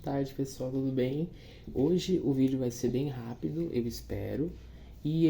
tarde, pessoal, tudo bem? Hoje o vídeo vai ser bem rápido, eu espero, e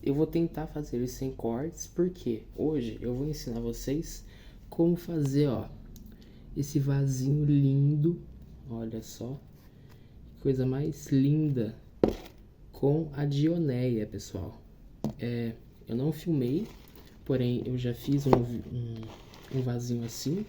eu vou tentar fazer ele sem cortes, porque hoje eu vou ensinar vocês como fazer, ó, esse vasinho lindo, olha só, que coisa mais linda, com a Dionéia, pessoal. Eu não filmei, porém eu já fiz um vasinho assim,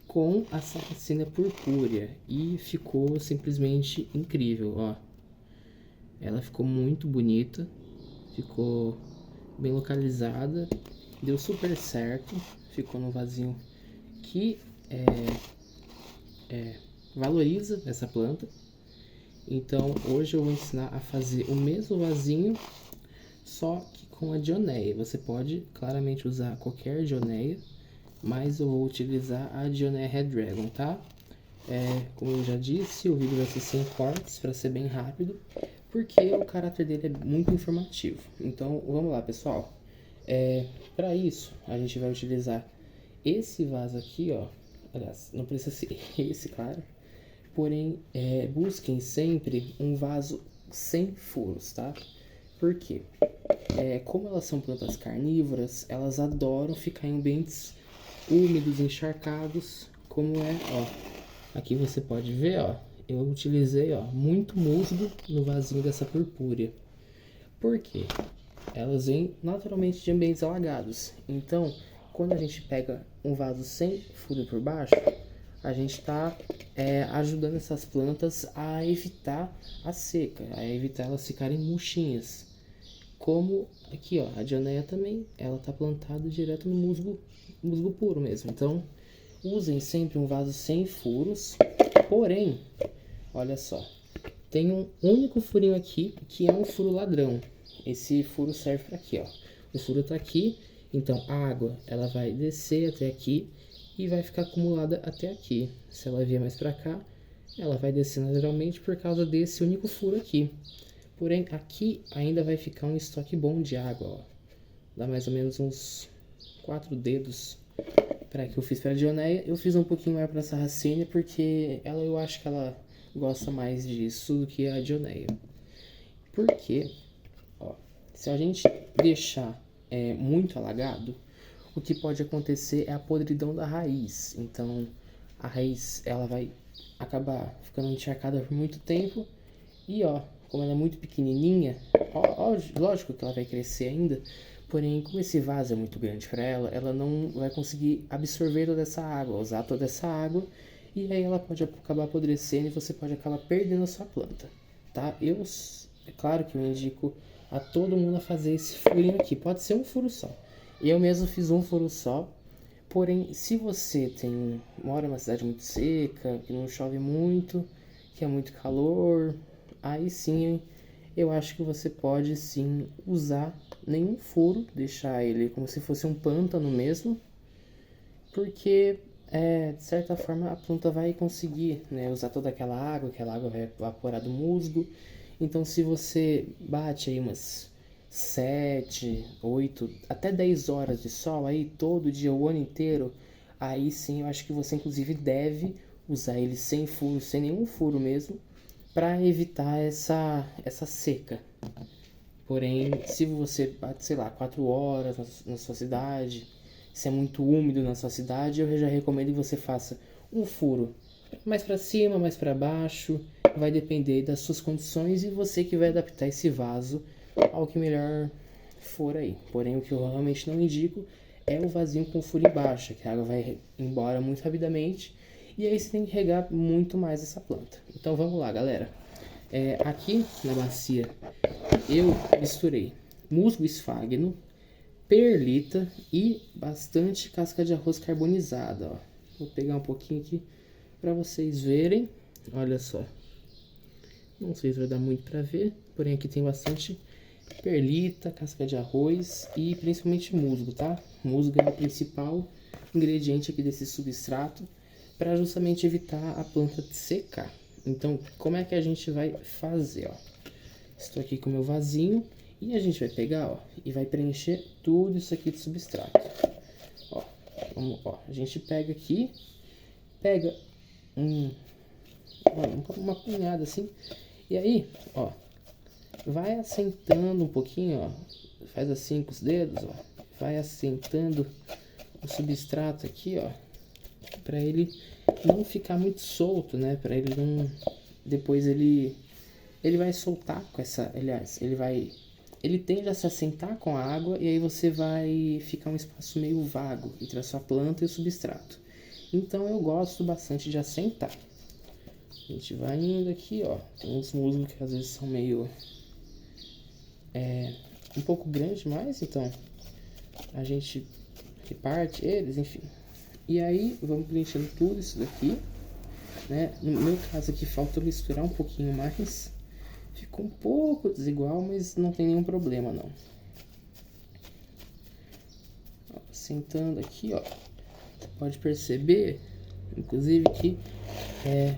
com a Sarracenia purpúrea, e ficou simplesmente incrível, ó. Ela ficou muito bonita, ficou bem localizada, deu super certo, ficou no vasinho que valoriza essa planta. Então hoje eu vou ensinar a fazer o mesmo vasinho, só que com a Dionéia. Você pode claramente usar qualquer Dionéia, mas eu vou utilizar a Dionéia Red Dragon, tá? Como eu já disse, o vídeo vai ser sem cortes, para ser bem rápido, porque o caráter dele é muito informativo. Então vamos lá, pessoal. Para isso, a gente vai utilizar esse vaso aqui, ó. Aliás, não precisa ser esse, claro. Porém, busquem sempre um vaso sem furos, tá? Por quê? Como elas são plantas carnívoras, elas adoram ficar em ambientes úmidos, encharcados, como ó. Aqui você pode ver, ó, eu utilizei, ó, muito musgo no vasinho dessa purpúrea. Por quê? Elas vêm naturalmente de ambientes alagados. Então, quando a gente pega um vaso sem furo por baixo, a gente está ajudando essas plantas a evitar a seca, a evitar elas ficarem murchinhas. Como aqui, ó, a Dionéia também, ela tá plantada direto no musgo puro mesmo. Então, usem sempre um vaso sem furos. Porém, olha só, tem um único furinho aqui que é um furo ladrão. Esse furo serve para aqui, ó. O furo tá aqui, então a água ela vai descer até aqui e vai ficar acumulada até aqui. Se ela vier mais para cá, ela vai descer naturalmente por causa desse único furo aqui. Porém, aqui ainda vai ficar um estoque bom de água, ó. Dá mais ou menos uns 4 dedos para que eu fiz para a Dionéia. Eu fiz um pouquinho maior para a Sarracenia porque eu acho que ela gosta mais disso do que a Dionéia. Porque, ó, se a gente deixar muito alagado, o que pode acontecer é a podridão da raiz. Então, a raiz ela vai acabar ficando encharcada por muito tempo e, ó, como ela é muito pequenininha, lógico que ela vai crescer ainda, porém, como esse vaso é muito grande para ela, ela não vai conseguir absorver toda essa água, usar toda essa água, e aí ela pode acabar apodrecendo e você pode acabar perdendo a sua planta, tá? É claro que eu indico a todo mundo a fazer esse furinho aqui, pode ser um furo só. Eu mesmo fiz um furo só, porém, se você mora numa cidade muito seca, que não chove muito, que é muito calor, aí sim, eu acho que você pode sim usar nenhum furo, deixar ele como se fosse um pântano mesmo, porque de certa forma a planta vai conseguir, né, usar toda aquela água vai evaporar do musgo. Então se você bate aí umas 7, 8, até 10 horas de sol aí todo dia, o ano inteiro, aí sim eu acho que você inclusive deve usar ele sem furo, sem nenhum furo mesmo, para evitar essa seca. Porém, se você bate, sei lá, 4 horas na sua cidade, se é muito úmido na sua cidade, eu já recomendo que você faça um furo mais para cima, mais para baixo, vai depender das suas condições e você que vai adaptar esse vaso ao que melhor for aí. Porém, o que eu realmente não indico é o vasinho com furo embaixo, que a água vai embora muito rapidamente e aí você tem que regar muito mais essa planta. Então vamos lá, galera. Aqui na bacia eu misturei musgo esfagno, perlita e bastante casca de arroz carbonizada, ó. Vou pegar um pouquinho aqui para vocês verem. Olha só. Não sei se vai dar muito para ver, porém aqui tem bastante perlita, casca de arroz e principalmente musgo, tá? Musgo é o principal ingrediente aqui desse substrato para justamente evitar a planta de secar. Então, como é que a gente vai fazer, ó? Estou aqui com o meu vasinho e a gente vai pegar, ó, e vai preencher tudo isso aqui de substrato. Ó, a gente pega aqui, pega uma punhada assim. E aí, ó, vai assentando um pouquinho, ó. Faz assim com os dedos, ó. Vai assentando o substrato aqui, ó. Pra ele não ficar muito solto, né? Pra ele não... Depois ele vai soltar com essa... Aliás, ele tende a se assentar com a água e aí você vai ficar um espaço meio vago entre a sua planta e o substrato. Então eu gosto bastante de assentar. A gente vai indo aqui, ó. Tem uns musgos que às vezes são meio... um pouco grandes demais, então a gente reparte eles, enfim. E aí vamos preenchendo tudo isso daqui, né? No meu caso aqui falta misturar um pouquinho mais. Ficou um pouco desigual, mas não tem nenhum problema não. Ó, sentando aqui, ó. Você pode perceber, inclusive, que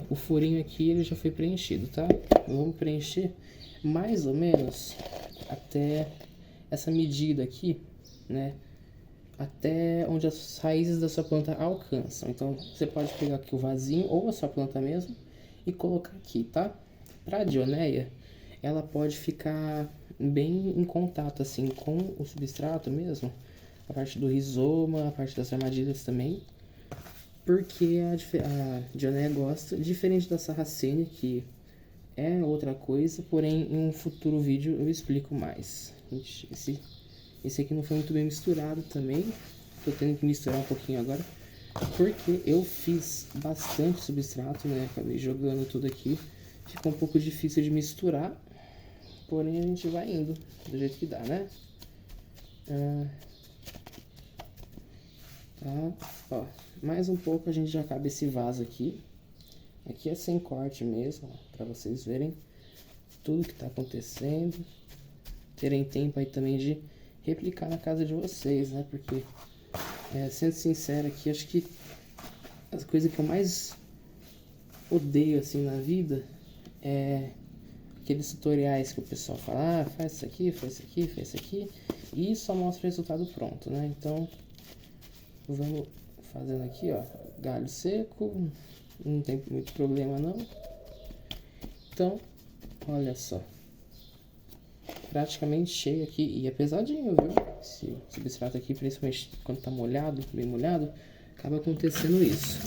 o furinho aqui ele já foi preenchido, tá? Vamos preencher mais ou menos até essa medida aqui, né? Até onde as raízes da sua planta alcançam. Então, você pode pegar aqui o vasinho ou a sua planta mesmo e colocar aqui, tá? Pra dioneia, ela pode ficar bem em contato, assim, com o substrato mesmo. A parte do rizoma, a parte das armadilhas também. Porque a dioneia gosta, diferente da sarracenia, que é outra coisa, porém em um futuro vídeo eu explico mais. Esse aqui não foi muito bem misturado também. Tô tendo que misturar um pouquinho agora. Porque eu fiz bastante substrato, né? Acabei jogando tudo aqui. Ficou um pouco difícil de misturar. Porém a gente vai indo do jeito que dá, né? Tá, ó. Mais um pouco a gente já acaba esse vaso aqui. Aqui é sem corte mesmo, ó, pra vocês verem tudo que tá acontecendo. Terem tempo aí também de replicar na casa de vocês, né? Porque, sendo sincero aqui, acho que as coisas que eu mais odeio assim na vida é aqueles tutoriais que o pessoal fala, faz isso aqui, faz isso aqui, faz isso aqui, e só mostra o resultado pronto, né? Então, vamos fazendo aqui, ó, galho seco, não tem muito problema não. Então, olha só. Praticamente cheio aqui, e é pesadinho, viu? Esse substrato aqui, principalmente quando tá molhado, bem molhado, acaba acontecendo isso.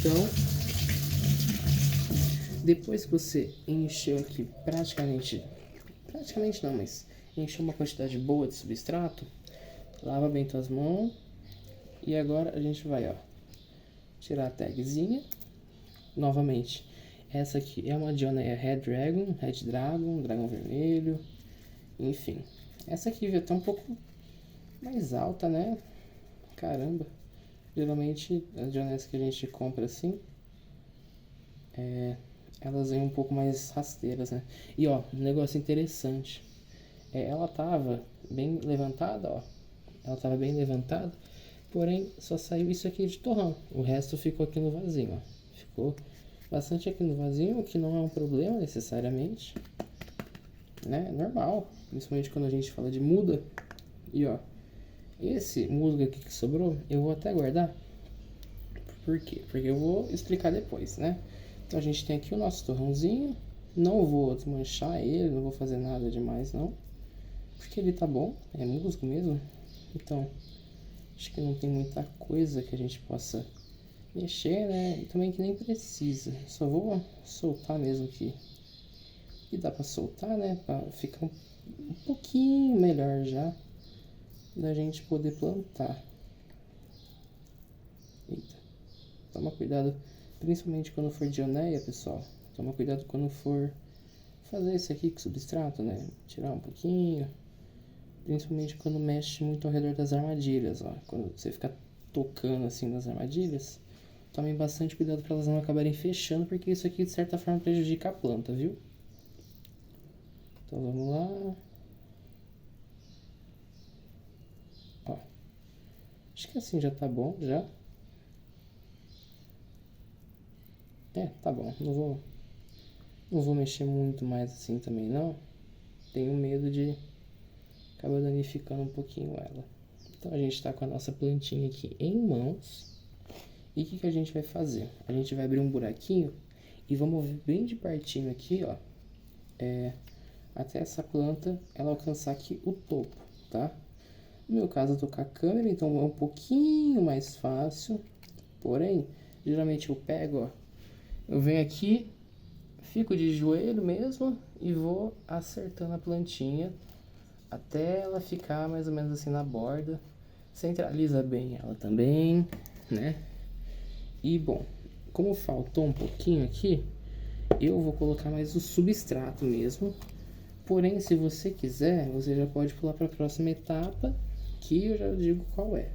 Então, depois que você encheu aqui praticamente não, mas encheu uma quantidade boa de substrato, lava bem tuas mãos, e agora a gente vai, ó, tirar a tagzinha, novamente. Essa aqui é uma dioneia Red Dragon, dragão vermelho, enfim. Essa aqui veio até um pouco mais alta, né? Caramba. Geralmente as dioneias que a gente compra assim, elas vêm um pouco mais rasteiras, né? E ó, um negócio interessante. Ela tava bem levantada, ó. Ela tava bem levantada, porém só saiu isso aqui de torrão. O resto ficou aqui no vasinho, ó. Ficou bastante aqui no vasinho, o que não é um problema necessariamente, né? Normal, principalmente quando a gente fala de muda. E ó, esse musgo aqui que sobrou, eu vou até guardar. Por quê? Porque eu vou explicar depois, né? Então a gente tem aqui o nosso torrãozinho. Não vou desmanchar ele, não vou fazer nada demais não, porque ele tá bom, é musgo mesmo. Então, acho que não tem muita coisa que a gente possa mexer, né? E também que nem precisa. Só vou soltar mesmo aqui. E dá pra soltar, né? Pra ficar um pouquinho melhor já da gente poder plantar. Eita. Toma cuidado, principalmente quando for dioneia, pessoal. Toma cuidado quando for fazer isso aqui com substrato, né? Tirar um pouquinho. Principalmente quando mexe muito ao redor das armadilhas, ó. Quando você fica tocando assim nas armadilhas, tomem bastante cuidado para elas não acabarem fechando, porque isso aqui de certa forma prejudica a planta, viu? Então vamos lá. Ó. Acho que assim já tá bom, já. Tá bom. Não vou mexer muito mais assim também, não. Tenho medo de acabar danificando um pouquinho ela. Então a gente tá com a nossa plantinha aqui em mãos. E o que a gente vai fazer? A gente vai abrir um buraquinho E vamos ver bem de pertinho aqui, ó. Até essa planta, ela alcançar aqui o topo, tá? No meu caso, eu tô com a câmera, então é um pouquinho mais fácil. Porém, geralmente eu pego, ó. Eu venho aqui, fico de joelho mesmo e vou acertando a plantinha até ela ficar mais ou menos assim na borda. Centraliza bem ela também, né? E bom, como faltou um pouquinho aqui, eu vou colocar mais o substrato mesmo. Porém, se você quiser, você já pode pular para a próxima etapa, que eu já digo qual é.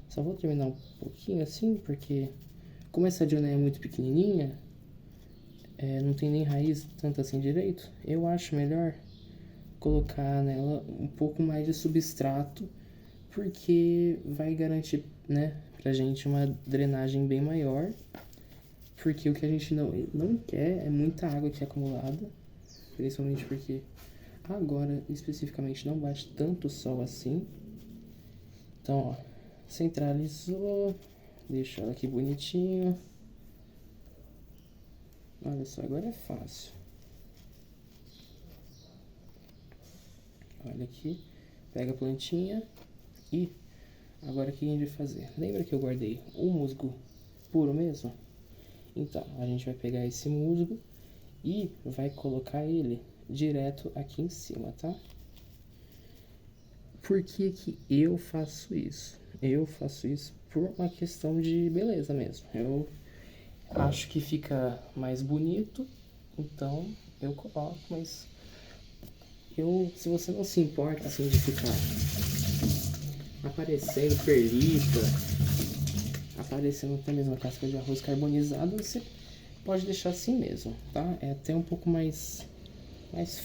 Só vou terminar um pouquinho assim, porque como essa dionéia é muito pequenininha, não tem nem raiz tanto assim direito, eu acho melhor colocar nela um pouco mais de substrato, porque vai garantir, né, pra gente uma drenagem bem maior, porque o que a gente não quer é muita água aqui acumulada, principalmente porque agora especificamente não bate tanto sol assim. Então, ó, centralizou, deixa ela aqui bonitinho. Olha só, agora é fácil. Olha aqui, pega a plantinha e agora o que a gente vai fazer? Lembra que eu guardei o musgo puro mesmo? Então, a gente vai pegar esse musgo e vai colocar ele direto aqui em cima, tá? Por que que eu faço isso? Eu faço isso por uma questão de beleza mesmo. Eu acho que fica mais bonito, então eu coloco, mas se você não se importa assim de ficar aparecendo perlita, aparecendo até mesmo a casca de arroz carbonizado, você pode deixar assim mesmo, tá? É até um pouco mais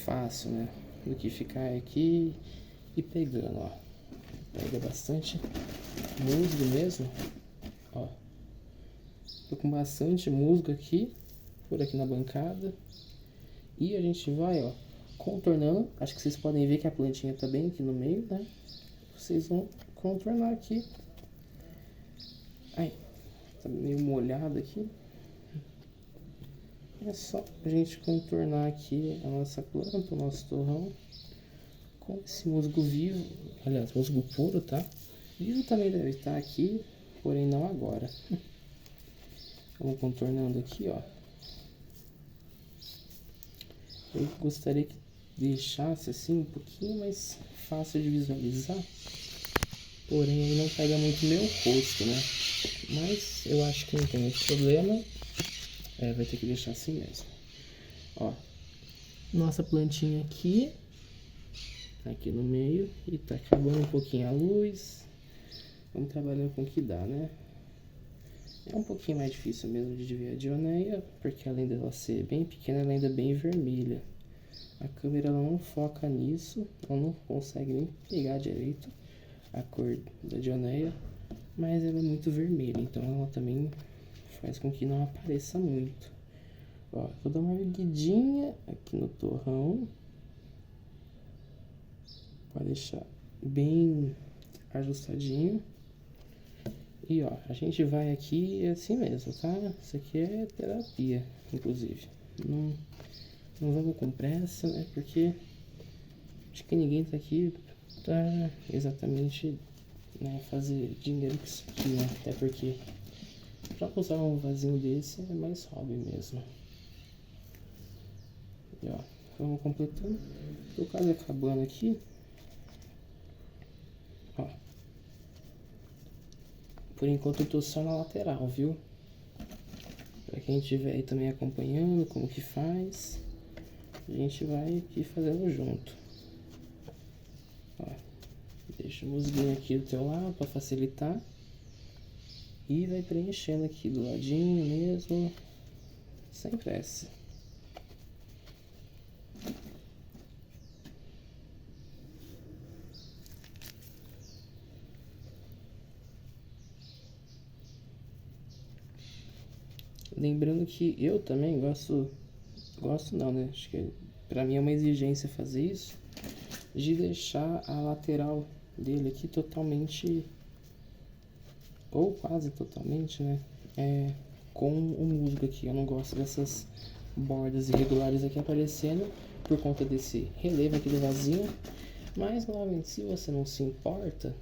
fácil, né? Do que ficar aqui e pegando, ó. Pega bastante musgo mesmo, ó. Tô com bastante musgo aqui, por aqui na bancada. E a gente vai, ó, contornando. Acho que vocês podem ver que a plantinha tá bem aqui no meio, né? Vocês vão contornar aqui. Ai, tá meio molhado aqui. É só a gente contornar aqui a nossa planta, o nosso torrão, com esse musgo vivo, aliás, musgo puro, tá? Vivo também deve estar aqui, porém não agora. Vamos contornando aqui, ó. Eu gostaria que deixasse assim um pouquinho mais fácil de visualizar, porém aí não pega muito meu rosto, né? Mas eu acho que não tem muito problema. Vai ter que deixar assim mesmo. Ó, nossa plantinha aqui no meio, e tá acabando um pouquinho a luz. Vamos trabalhando com o que dá, né? É um pouquinho mais difícil mesmo de ver a dionéia, porque além dela ser bem pequena, ela ainda é bem vermelha. A câmera ela não foca nisso, ela não consegue nem pegar direito a cor da dionéia, mas ela é muito vermelha, então ela também faz com que não apareça muito. Ó, vou dar uma erguidinha aqui no torrão, para deixar bem ajustadinho. E ó, a gente vai aqui assim mesmo, tá? Isso aqui é terapia, inclusive. Não vamos com pressa, né? Porque acho que ninguém tá aqui pra exatamente, né, fazer dinheiro com isso aqui, né? Até porque pra usar um vasinho desse é mais hobby mesmo. E ó, vamos completando. Tô quase acabando aqui. Ó. Por enquanto eu tô só na lateral, viu? Pra quem estiver aí também acompanhando como que faz, a gente vai aqui fazendo junto. Ó, deixa o musguinho aqui do teu lado pra facilitar. E vai preenchendo aqui do ladinho mesmo, sem pressa. Lembrando que eu também gosto não, né? Acho que pra mim é uma exigência fazer isso, de deixar a lateral dele aqui totalmente, ou quase totalmente, né? com o musgo aqui. Eu não gosto dessas bordas irregulares aqui aparecendo por conta desse relevo aqui do vasinho. Mas, novamente, se você não se importa,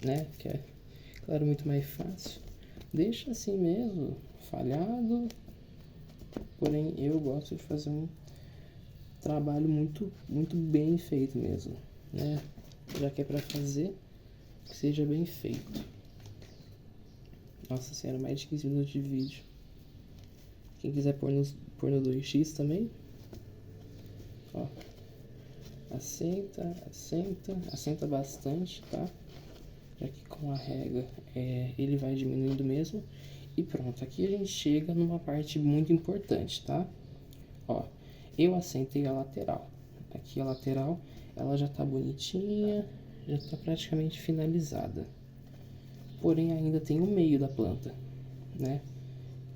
né, que é, claro, muito mais fácil, deixa assim mesmo, falhado. Porém, eu gosto de fazer um trabalho muito bem feito mesmo, né? Já que é pra fazer, que seja bem feito. Nossa senhora, mais de 15 minutos de vídeo. Quem quiser pôr no 2x também, ó, assenta bastante, tá? Já que com a régua ele vai diminuindo mesmo. E pronto, aqui a gente chega numa parte muito importante, tá? Ó, eu assentei a lateral. Aqui a lateral, ela já tá bonitinha, já tá praticamente finalizada. Porém, ainda tem o meio da planta, né?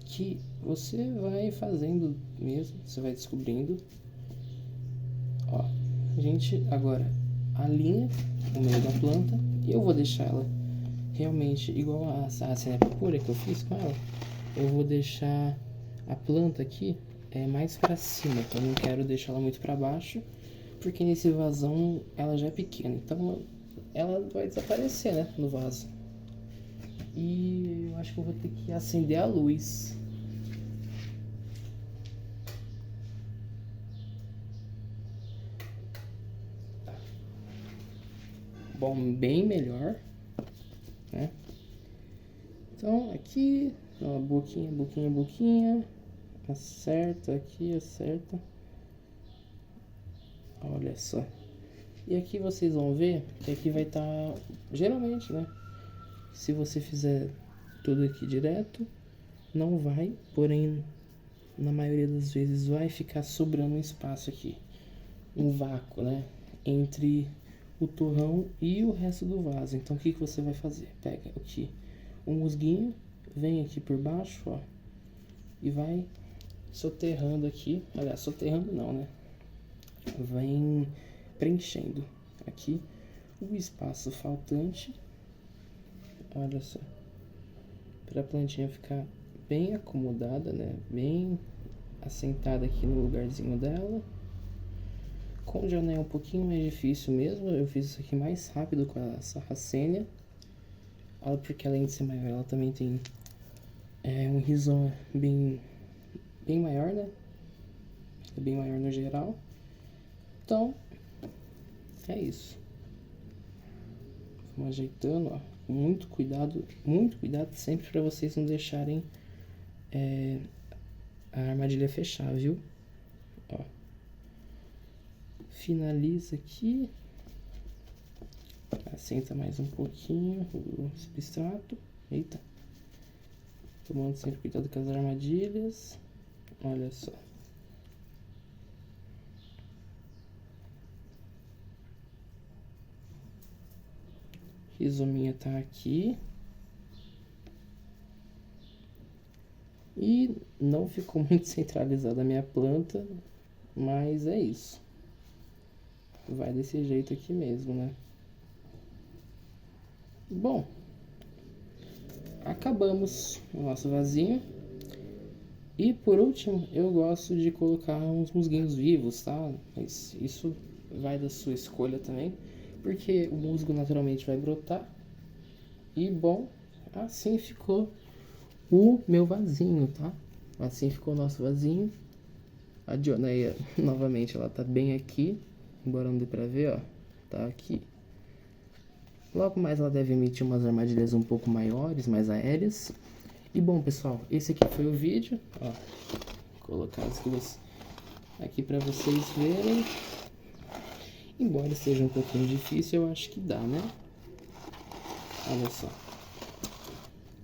Que você vai fazendo mesmo, você vai descobrindo. Ó, a gente agora alinha o meio da planta e eu vou deixar ela realmente igual a cinepa pura que eu fiz com ela. Eu vou deixar a planta aqui mais para cima, eu não quero deixar ela muito para baixo, porque nesse vasão ela já é pequena, então ela vai desaparecer, né, no vaso. E eu acho que eu vou ter que acender a luz. Tá. Bom, bem melhor, né? Então aqui, ó, boquinha, acerta aqui, acerta. Olha só. E aqui vocês vão ver que aqui vai estar, geralmente, né? Se você fizer tudo aqui direto, não vai, porém, na maioria das vezes vai ficar sobrando um espaço aqui, um vácuo, né? Entre o torrão e o resto do vaso. Então o que você vai fazer? Pega aqui um musguinho, vem aqui por baixo, ó, e vai soterrando aqui. Aliás, soterrando não, né? Vem preenchendo aqui o espaço faltante. Olha só, para a plantinha ficar bem acomodada, né? Bem assentada aqui no lugarzinho dela. Com o Joné é um pouquinho mais difícil mesmo. Eu fiz isso aqui mais rápido com a Sarracenia. Porque além de ser maior, ela também tem um rizoma bem maior, né? É bem maior no geral. Então, é isso. Vamos ajeitando, ó. Muito cuidado sempre para vocês não deixarem a armadilha fechar, viu? Ó. Finaliza aqui. Assenta mais um pouquinho o substrato. Eita. Tomando sempre cuidado com as armadilhas. Olha só. Rizominha tá aqui. E não ficou muito centralizada a minha planta, mas é isso. Vai desse jeito aqui mesmo, né? Bom, acabamos o nosso vasinho. E por último, eu gosto de colocar uns musguinhos vivos, tá? Mas isso vai da sua escolha também, porque o musgo naturalmente vai brotar. E bom, assim ficou o meu vasinho, tá? Assim ficou o nosso vasinho. A Dioneia, novamente, ela tá bem aqui, embora não dê pra ver, ó, tá aqui. Logo mais ela deve emitir umas armadilhas um pouco maiores, mais aéreas. E bom, pessoal, esse aqui foi o vídeo, ó, vou colocar as duas aqui pra vocês verem. Embora seja um pouquinho difícil, eu acho que dá, né? Olha só.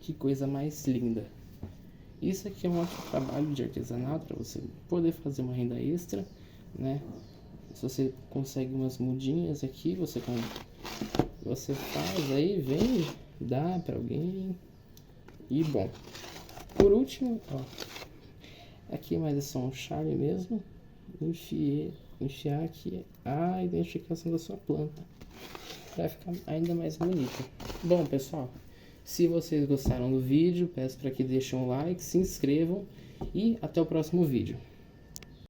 Que coisa mais linda. Isso aqui é um ótimo trabalho de artesanato para você poder fazer uma renda extra, né? Se você consegue umas mudinhas aqui, você faz aí, vende, dá para alguém. E bom, por último, ó, aqui mais é só um charme mesmo. Enfiar aqui a identificação da sua planta para ficar ainda mais bonita. Bom, pessoal, Se vocês gostaram do vídeo, peço para que deixem um like, se inscrevam e até o próximo vídeo.